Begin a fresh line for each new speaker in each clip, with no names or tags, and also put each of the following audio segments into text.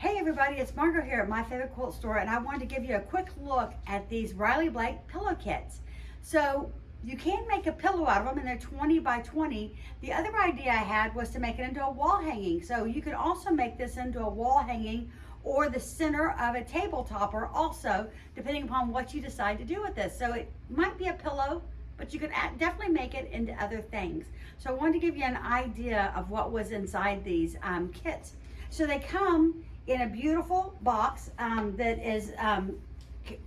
Hey everybody, it's Margot here at My Favorite Quilt Store, and I wanted to give you a quick look at these Riley Blake pillow kits. So you can make a pillow out of them, and they're 20 by 20. The other idea I had was to make it into a wall hanging. So you can also make this into a wall hanging or the center of a table topper also, depending upon what you decide to do with this. So it might be a pillow, but you could definitely make it into other things. So I wanted to give you an idea of what was inside these kits. So they come in a beautiful box that is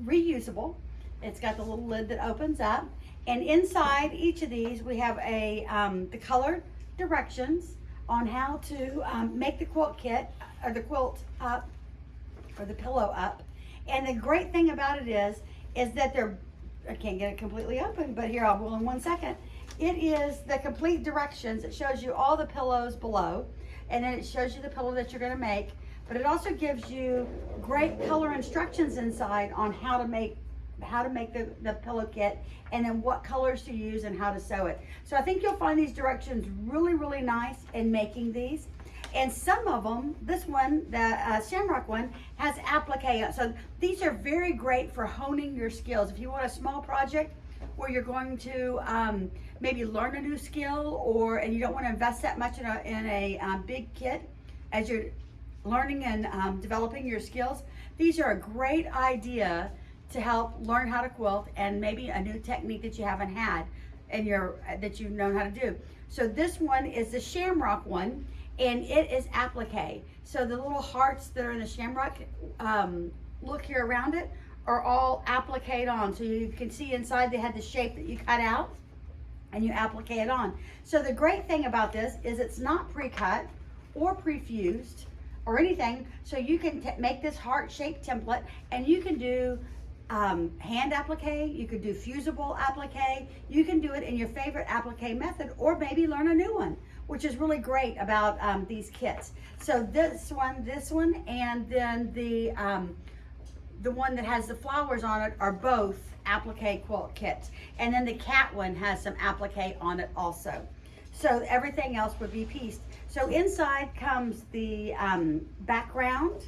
reusable. It's got the little lid that opens up, and inside each of these we have the colored directions on how to make the quilt kit or the quilt up or the pillow up. And the great thing about it is that I can't get it completely open, but here I will in 1 second. It is the complete directions. It shows you all the pillows below, and then it shows you the pillow that you're going to make. But it also gives you great color instructions inside on how to make the pillow kit, and then what colors to use and how to sew it. So I think you'll find these directions really nice in making these. And some of them, this one, the Shamrock one, has applique. So these are very great for honing your skills. If you want a small project where you're going to maybe learn a new skill, and you don't want to invest that much in a big kit as you're learning and developing your skills, these are a great idea to help learn how to quilt and maybe a new technique that you haven't had and that you've known how to do. So this one is the Shamrock one, and it is applique. So the little hearts that are in the Shamrock look here around it are all appliqued on. So you can see inside they had the shape that you cut out and you applique it on. So the great thing about this is it's not pre-cut or pre-fused or anything. So you can make this heart-shaped template, and you can do hand applique, you could do fusible applique, you can do it in your favorite applique method, or maybe learn a new one, which is really great about these kits. So this one, and then the one that has the flowers on it are both applique quilt kits. And then the cat one has some applique on it also. So everything else would be pieced. So inside comes the background,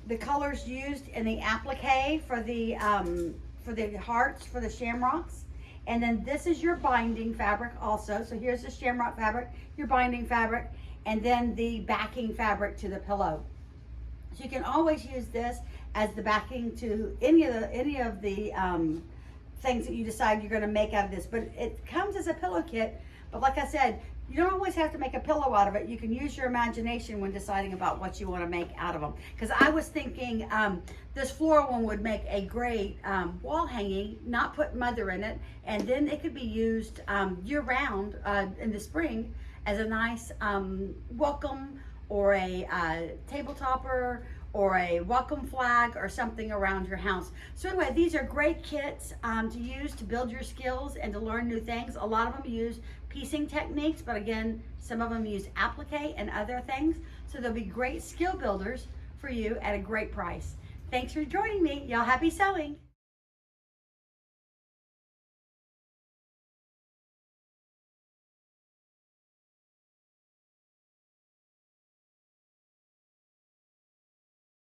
the colors used in the applique for the hearts, for the shamrocks. And then this is your binding fabric also. So here's the shamrock fabric, your binding fabric, and then the backing fabric to the pillow. So you can always use this as the backing to any of the things that you decide you're going to make out of this. But it comes as a pillow kit. But like I said, you don't always have to make a pillow out of it. You can use your imagination when deciding about what you want to make out of them. Because I was thinking this floral one would make a great wall hanging, not put mother in it, and then it could be used year-round in the spring as a nice welcome, or a table topper, or a welcome flag, or something around your house. So anyway, these are great kits to use to build your skills and to learn new things. A lot of them use piecing techniques, but again, some of them use applique and other things. So they'll be great skill builders for you at a great price. Thanks for joining me. Y'all happy sewing.